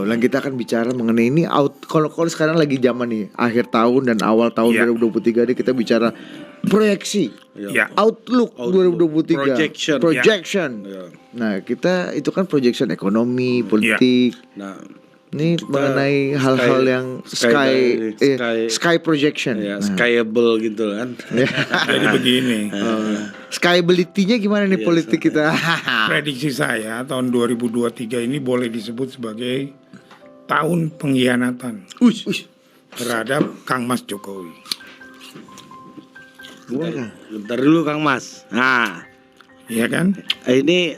Dan kita akan bicara mengenai ini kalau sekarang lagi zaman nih akhir tahun dan awal tahun 2023 ini kita bicara proyeksi, outlook 2023, projection. Nah kita itu kan projection ekonomi, politik. Nah ini mengenai hal-hal yang sky projection, skyable gitu kan. Jadi begini, skyability-nya gimana nih politik kita? prediksi saya tahun 2023 ini boleh disebut sebagai tahun pengkhianatan terhadap Kang Mas Jokowi. Bentar dulu Kang Mas. Nah, iya kan? Ini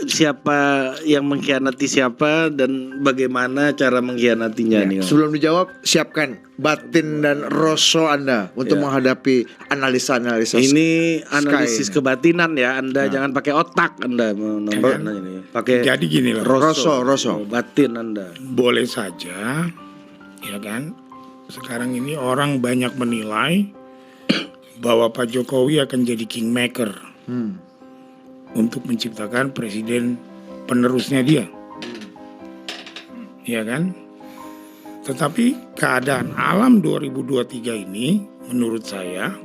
siapa yang mengkhianati siapa dan bagaimana cara mengkhianatinya nih? Sebelum dijawab, siapkan batin dan rasa Anda untuk menghadapi analisa-analisa. Ini analisis kebatinan ya. Anda jangan pakai otak Anda menonton ini. Pakai jadi gini loh. Rasa batin Anda. Boleh saja, ya kan? Sekarang ini orang banyak menilai bahwa Pak Jokowi akan jadi kingmaker. Untuk menciptakan presiden penerusnya dia, ya kan? Tetapi keadaan alam 2023 ini menurut saya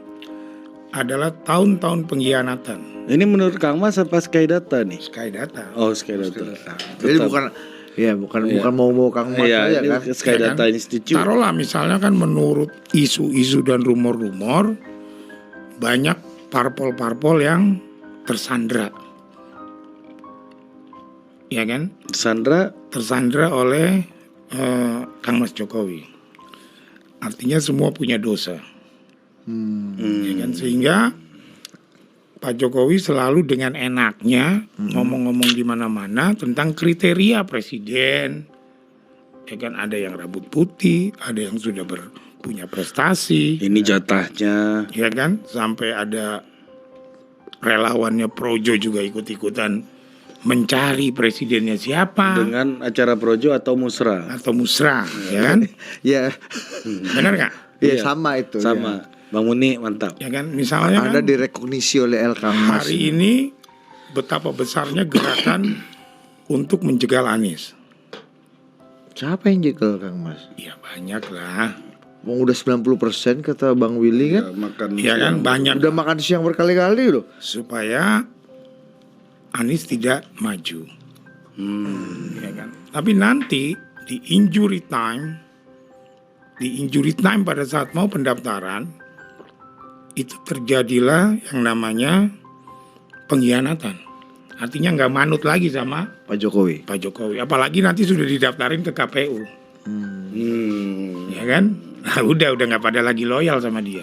adalah tahun-tahun pengkhianatan. Ini menurut Kang Mas apa Skydata nih? Skydata. Oh Skydata. Jadi bukan mau Kang Mas aja kan? Skydata Institute. Taruhlah misalnya kan menurut isu-isu dan rumor-rumor banyak parpol-parpol yang tersandra, ya kan? Tersandra oleh Kang Mas Jokowi. Artinya semua punya dosa, ya kan? Sehingga Pak Jokowi selalu dengan enaknya ngomong-ngomong di mana-mana tentang kriteria presiden, ya kan? Ada yang rambut putih, ada yang sudah punya prestasi. Ini jatahnya, ya kan? Sampai ada relawannya Projo juga ikut-ikutan mencari presidennya siapa dengan acara Projo atau Musra ya kan? Ya. Benar nggak? Iya sama itu. Sama. Bang Muni mantap. Ya kan? Misalnya Anda kan, direkognisi oleh Kang Mas. Hari ini betapa besarnya gerakan untuk menjegal Anies. Siapa yang jegal Kang Mas? Ya banyak lah. Udah 90% kata Bang Willy kan? Ya kan banyak. Udah makan siang berkali-kali loh. Supaya Anies tidak maju. Ya kan? Tapi nanti di injury time pada saat mau pendaftaran itu terjadilah yang namanya pengkhianatan. Artinya nggak manut lagi sama Pak Jokowi. Apalagi nanti sudah didaftarin ke KPU. Ya kan? Nah, udah nggak pada lagi loyal sama dia.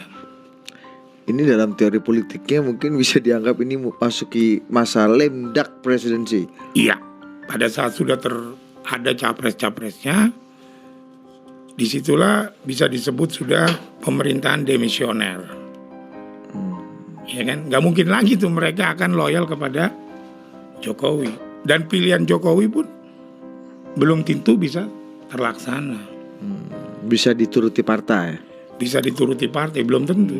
Ini dalam teori politiknya mungkin bisa dianggap ini masuki masa lame duck presidency. Iya, pada saat sudah ada capres-capresnya, disitulah bisa disebut sudah pemerintahan demisioner. Ya kan, nggak mungkin lagi tuh mereka akan loyal kepada Jokowi. Dan pilihan Jokowi pun belum tentu bisa terlaksana. Bisa dituruti partai. Belum tentu.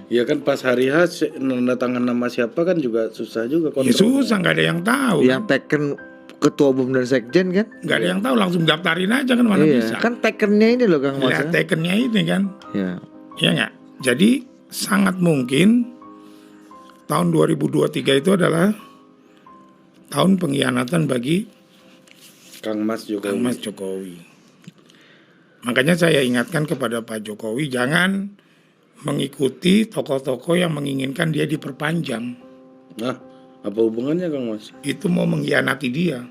Ya kan pas hari H nanda tangan nama siapa kan juga susah juga kontrol. Ya susah, nggak ada yang tahu. Yang teken ketua umum dan sekjen kan? Nggak ada yang tahu, langsung daftarin aja kan mana bisa. Kan tekennya ini loh Kang Mas. Ya, tekennya ini kan. Ya. Ya nggak. Jadi sangat mungkin tahun 2023 itu adalah tahun pengkhianatan bagi Kang Mas Jokowi. Makanya saya ingatkan kepada Pak Jokowi jangan mengikuti tokoh-tokoh yang menginginkan dia diperpanjang. Nah, apa hubungannya Kang Mas? Itu mau mengkhianati dia.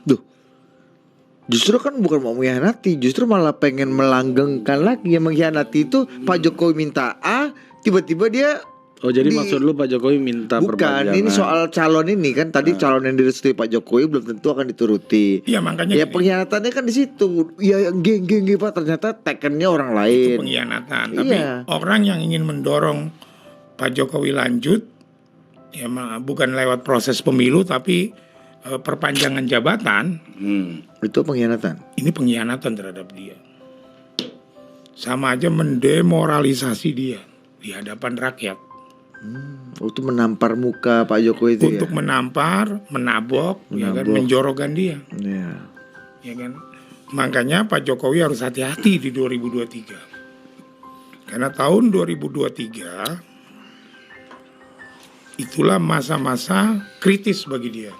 Justru kan bukan mau mengkhianati, justru malah pengen melanggengkan lagi. Yang mengkhianati itu Pak Jokowi minta A, tiba-tiba dia jadi maksud lu Pak Jokowi minta perpanjangan. Bukan, ini soal calon ini kan tadi calon yang direstui Pak Jokowi belum tentu akan dituruti. Iya makanya. Ya pengkhianatannya kan di situ. Ya geng Pak ternyata tekennya orang lain. Itu pengkhianatan. Tapi orang yang ingin mendorong Pak Jokowi lanjut, ya bukan lewat proses pemilu tapi perpanjangan jabatan. Itu pengkhianatan. Ini pengkhianatan terhadap dia. Sama aja mendemoralisasi dia di hadapan rakyat. Untuk menampar muka Pak Jokowi itu untuk menampar, menabok, ya kan, menjorokan dia. Iya. Ya kan. Makanya Pak Jokowi harus hati-hati di 2023. Karena tahun 2023 itulah masa-masa kritis bagi dia.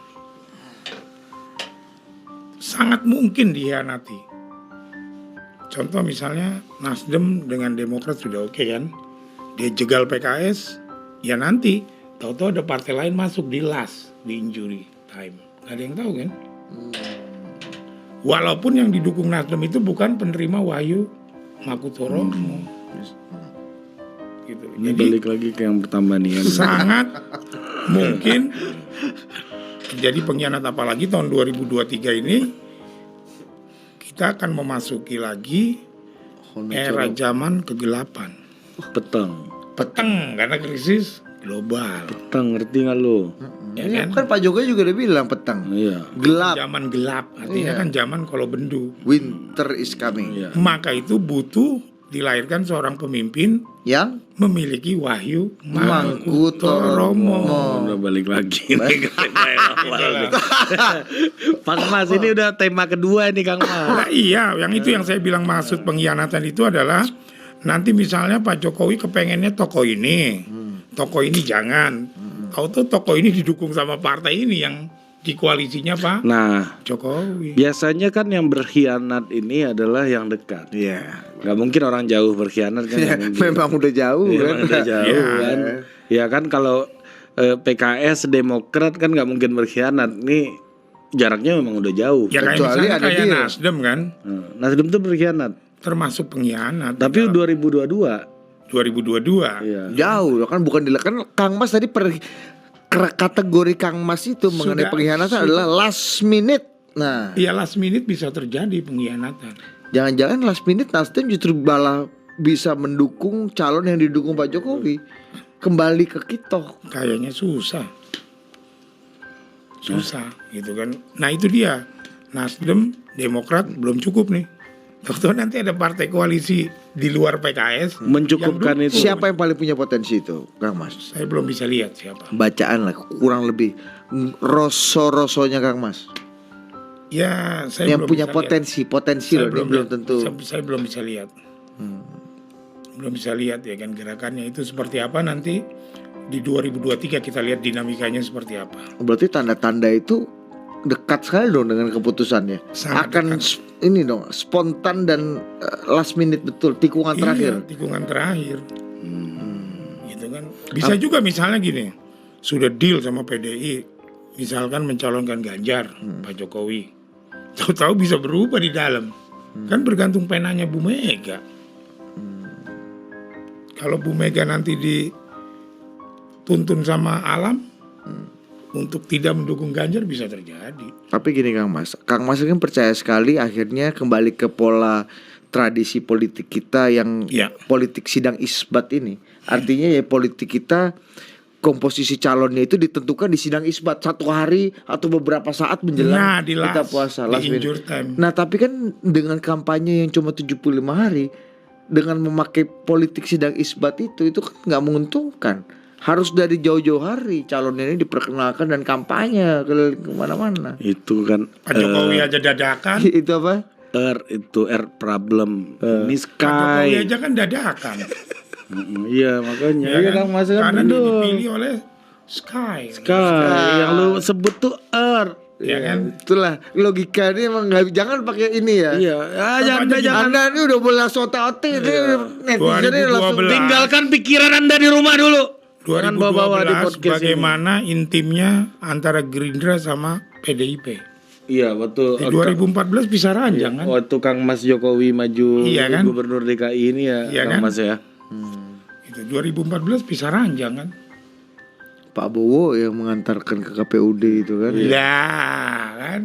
Sangat mungkin dihianati. Contoh misalnya Nasdem dengan Demokrat sudah oke kan, dia jegal PKS, ya nanti tahu-tahu ada partai lain masuk di last, di injury time. Gak ada yang tahu kan? Walaupun yang didukung Nasdem itu bukan penerima Wahyu Makutoromo. Gitu. Ini balik lagi ke yang pertama nih kan. Sangat mungkin jadi pengkhianat, apalagi tahun 2023 ini kita akan memasuki lagi era zaman kegelapan. Peteng karena krisis global. Peteng, ngerti nggak lo? Ya kan Pak Jokowi juga udah bilang petang. Iya. Gelap. Zaman gelap, artinya kan zaman kalau bendu. Winter is coming. Iya. Maka itu butuh dilahirkan seorang pemimpin Yang memiliki Wahyu Makutoromo. Udah balik lagi nih ke tema yang awal nih. Kang Mas, ini udah tema kedua nih Kang Mas. Nah, iya, yang itu yang saya bilang maksud pengkhianatan itu adalah nanti misalnya Pak Jokowi kepengennya tokoh ini jangan. Tahu-tahu tokoh ini didukung sama partai ini yang di koalisinya Pak Jokowi. Biasanya kan yang berkhianat ini adalah yang dekat. Iya. Gak mungkin orang jauh berkhianat kan. Memang udah jauh kan. Udah jauh kan. Ya kan kalau PKS, Demokrat kan gak mungkin berkhianat. Nih jaraknya memang udah jauh. Ya Kecuali ada kayak dia. Nasdem kan. Nasdem tuh berkhianat. Termasuk pengkhianat. Tapi 2022. Iya. Jauh kan, bukan kan Kang Mas tadi kategori Kang Mas itu mengenai pengkhianatan adalah last minute. Nah, iya last minute bisa terjadi pengkhianatan. Jangan-jangan last minute Nasdem justru malah bisa mendukung calon yang didukung Pak Jokowi kembali ke kita. Kayaknya susah gitu kan. Nah itu dia, Nasdem, Demokrat belum cukup nih. Waktu nanti ada partai koalisi di luar PKS mencukupkan itu. Siapa yang paling punya potensi itu, Kang Mas? Saya belum bisa lihat siapa. Bacaan lah, kurang lebih roso-rosonya Kang Mas. Ya, saya yang belum punya bisa potensi loh, belum tentu. Saya belum bisa lihat. Belum bisa lihat ya kan gerakannya itu seperti apa nanti di 2023 kita lihat dinamikanya seperti apa. Berarti tanda-tanda itu dekat sekali dong dengan keputusannya. Sangat akan ini dong spontan dan last minute betul, tikungan terakhir. Tikungan terakhir. Gitu kan. Bisa juga misalnya gini, sudah deal sama PDI, misalkan mencalonkan Ganjar, Pak Jokowi. Tahu-tahu bisa berubah di dalam. Kan bergantung penanya Bu Mega. Kalau Bu Mega nanti dituntun sama alam untuk tidak mendukung Ganjar bisa terjadi. Tapi gini Kang Mas kan percaya sekali akhirnya kembali ke pola tradisi politik kita yang politik sidang isbat ini. Artinya ya politik kita komposisi calonnya itu ditentukan di sidang isbat 1 hari atau beberapa saat menjelang kita puasa. Nah tapi kan dengan kampanye yang cuma 75 hari dengan memakai politik sidang isbat itu kan nggak menguntungkan. Harus dari jauh-jauh hari calonnya ini diperkenalkan dan kampanye kemana-mana. Itu kan Pak Jokowi aja dadakan. Itu apa? R problem. Ini Sky. Pak Jokowi aja kan dadakan. Iya makanya. Iya kan Mas kan karena dia dipilih oleh Sky. Yang lu sebut tuh Ya kan? Itulah logika ini emang nggak, jangan pakai ini ya. Iya. Jangan. Anda ini udah boleh sota-oti netizen ini langsung tinggalkan pikiran Anda di rumah dulu. 2012 bagaimana ini intimnya antara Gerindra sama PDIP. Iya betul. Di 2014 bisa ranjang kan. Waktu Kang Mas Jokowi maju kan? Gubernur DKI ini ya Kang kan? Mas ya. Itu 2014 bisa ranjang kan. Pak Bowo yang mengantarkan ke KPUD itu kan. Iya kan.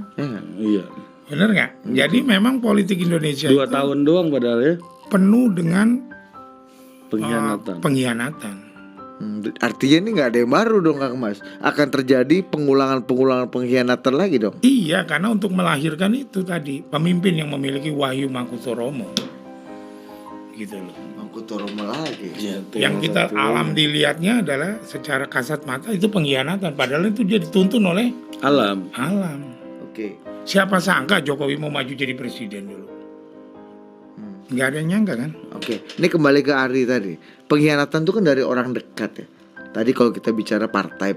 Iya. Bener nggak? Jadi memang politik Indonesia 2 tahun doang padahal ya. Penuh dengan pengkhianatan. Artinya ini nggak ada yang baru dong Kang Mas. Akan terjadi pengulangan pengkhianatan lagi dong. Iya, karena untuk melahirkan itu tadi pemimpin yang memiliki Wahyu Makutoromo, gitu loh. Makutoromo lagi. Yang kita alam dilihatnya adalah secara kasat mata itu pengkhianatan. Padahal itu dia dituntun oleh alam. Oke. Siapa sangka Jokowi mau maju jadi presiden dulu? Nggak ada yang nyangka kan? Oke. Ini kembali ke Ari tadi. Pengkhianatan itu kan dari orang dekat ya. Tadi kalau kita bicara partai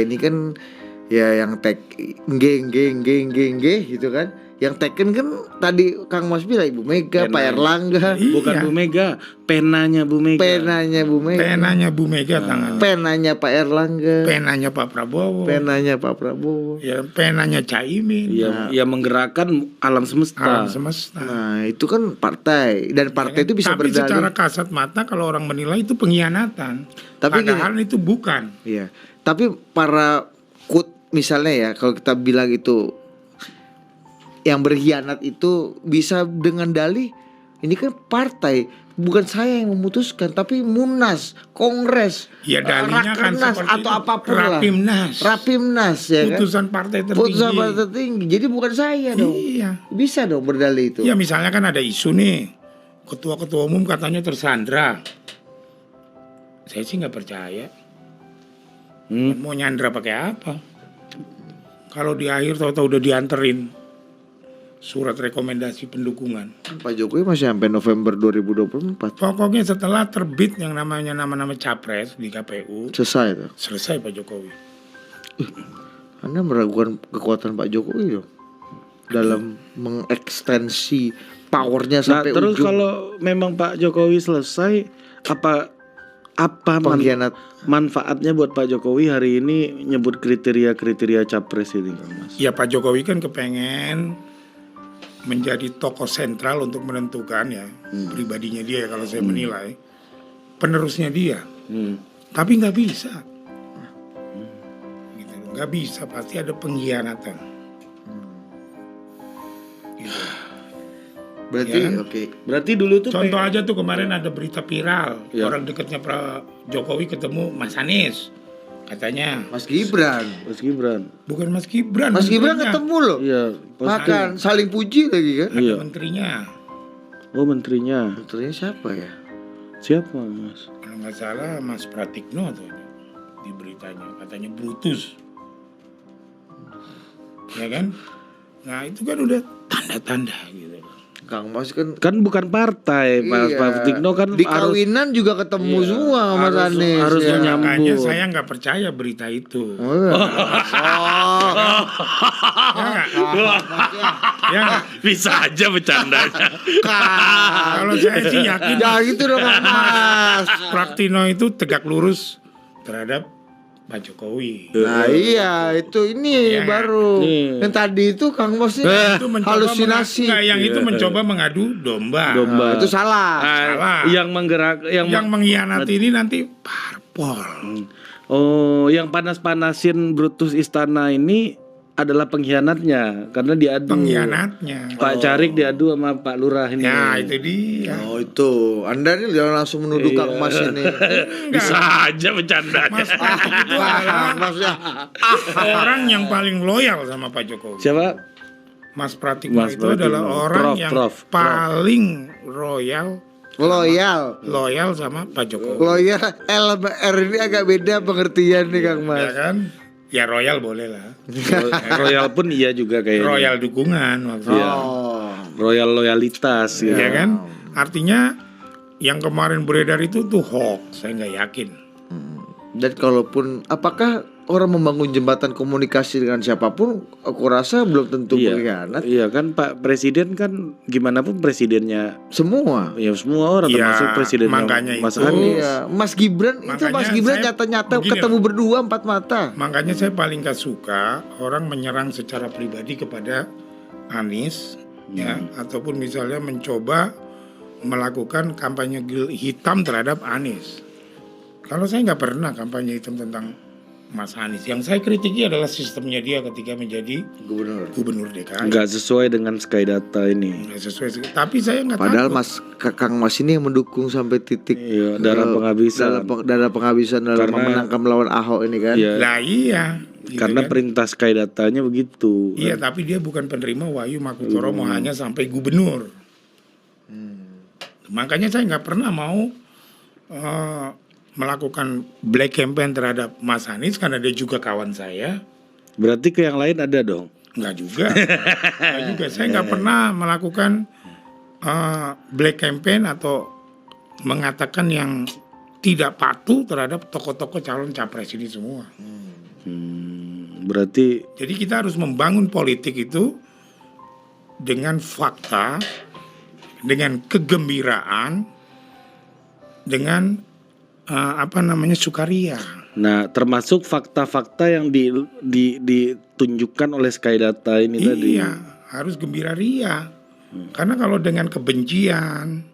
ini kan ya yang gitu kan. Yang Tekken kan tadi Kang Mas bilang Ibu Mega, Pak Erlangga. Bukan Bu Mega, penanya Bu Mega. Penanya Bu Mega. Penanya Bu Mega tangan. Penanya Pak Erlangga. Penanya Pak Prabowo. Penanya Pak Prabowo. Ya, penanya Caimin. Ya menggerakkan alam semesta. Alam semesta. Nah, itu kan partai dan partai itu bisa tapi berdalih. secara kasat mata kalau orang menilai itu pengkhianatan. Tapi padahal itu bukan. Iya. Tapi para misalnya ya kalau kita bilang itu yang berkhianat itu bisa dengan dalih ini kan partai, bukan saya yang memutuskan tapi Munas, Kongres, ya dalihnya kan seperti atau apapun Rapimnas ya putusan kan? Partai tertinggi. Putusan partai tertinggi. Jadi bukan saya dong. Iya. Bisa dong berdalih itu. Ya misalnya kan ada isu nih, ketua-ketua umum katanya tersandra. Saya sih nggak percaya. Mau nyandra pakai apa? Kalau di akhir tahu-tahu udah dianterin surat rekomendasi pendukungan. Pak Jokowi masih sampai November 2024. Pokoknya setelah terbit yang namanya nama-nama capres di KPU, selesai Pak Jokowi. Anda meragukan kekuatan Pak Jokowi dong dalam mengekstensi powernya sampai terus ujung. Kalau memang Pak Jokowi selesai, apa manfaatnya buat Pak Jokowi hari ini nyebut kriteria capres ini, Kang Mas? Ya Pak Jokowi kan kepengen menjadi tokoh sentral untuk menentukan ya pribadinya dia kalau saya menilai penerusnya dia. Tapi nggak bisa, gitu. Nggak bisa, pasti ada pengkhianatan. Gitu. Berarti Ya kan? oke. Berarti dulu tuh Contoh aja tuh kemarin ada berita viral, orang dekatnya Pak Jokowi ketemu Mas Anies. Katanya Mas Gibran. Bukan Mas Gibran. Mas Gibran ketemu loh. Iya, makan saling puji lagi kan. Ada menterinya. Oh, menterinya. Menterinya siapa ya? Siapa, Mas? Kalau nggak salah Mas Pratikno tuh di beritanya, katanya Brutus. Ya kan? Nah, itu kan udah tanda-tanda gitu. Kang Mas kan bukan partai, Mas Pratikno kan di kawinan juga ketemu semua sama Mas Anies. Harus menyambung. Makanya saya nggak percaya berita itu. Ya, bisa aja bercandanya. kalau saya sih yakin. Ya gitu dong Mas. Pratikno itu tegak lurus terhadap Pak Jokowi. Nah iya itu ini baru. Yang tadi itu Kang Mas itu halusinasi. Yang itu mencoba mengadu domba. Itu salah. Salah. Yang mengkhianati ini nanti parpol. Oh, yang panas-panasin Brutus Istana ini adalah pengkhianatnya karena diadu. Pengkhianatnya. Pak Carik diadu sama Pak Lurah ini. Ya itu dia. Oh itu. Anda ini jangan langsung menuduh Kang Mas ini. Bisa aja bercandanya. Mas Pratik itu adalah orang yang paling loyal sama Pak Jokowi. Siapa? Mas Pratikno itu adalah orang yang paling loyal sama Pak Jokowi. Loyal LMR ini agak beda pengertian nih Kang Mas. Ya kan? Ya royal boleh lah. Royal pun iya juga kayaknya. Royal dukungan maksudnya. Royal loyalitas ya. Ya kan? Artinya yang kemarin beredar itu tuh hoax, saya nggak yakin. Dan kalaupun apakah orang membangun jembatan komunikasi dengan siapapun, aku rasa belum tentu berkhianat. Iya kan Pak Presiden kan gimana pun presidennya semua. Ya semua orang termasuk presiden Mas Anies. Iya. Mas Gibran itu Mas Gibran nyata-nyata ketemu berdua 4 mata. Makanya saya paling gak suka orang menyerang secara pribadi kepada Anies ya, ataupun misalnya mencoba melakukan kampanye hitam terhadap Anies. Kalau saya nggak pernah kampanye hitam tentang Mas Anies. Yang saya kritiki adalah sistemnya dia ketika menjadi gubernur DKI. Nggak sesuai dengan Sky Data ini. Nggak sesuai. Tapi saya nggak tahu. Padahal Kang Mas ini yang mendukung sampai titik darah penghabisan. Darah penghabisan dalam memenangkan melawan Ahok ini kan. Iya. Lah iya. Gitu karena kan? perintah Sky Datanya begitu. Iya, tapi dia bukan penerima Wahyu Makutoro mau hanya sampai gubernur. Makanya saya nggak pernah mau melakukan black campaign terhadap Mas Anies karena dia juga kawan saya. Berarti ke yang lain ada dong? Enggak juga. Enggak juga. Saya nggak pernah melakukan black campaign atau mengatakan yang tidak patuh terhadap tokoh-tokoh calon capres ini semua. Berarti jadi kita harus membangun politik itu dengan fakta, dengan kegembiraan, dengan sukaria. Nah, termasuk fakta-fakta yang ditunjukkan oleh Skydata ini tadi. Iya, harus gembira ria. Karena kalau dengan kebencian,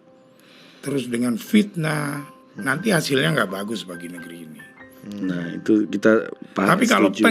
terus dengan fitnah, nanti hasilnya nggak bagus bagi negeri ini. Nah, itu kita Tapi kalau setuju.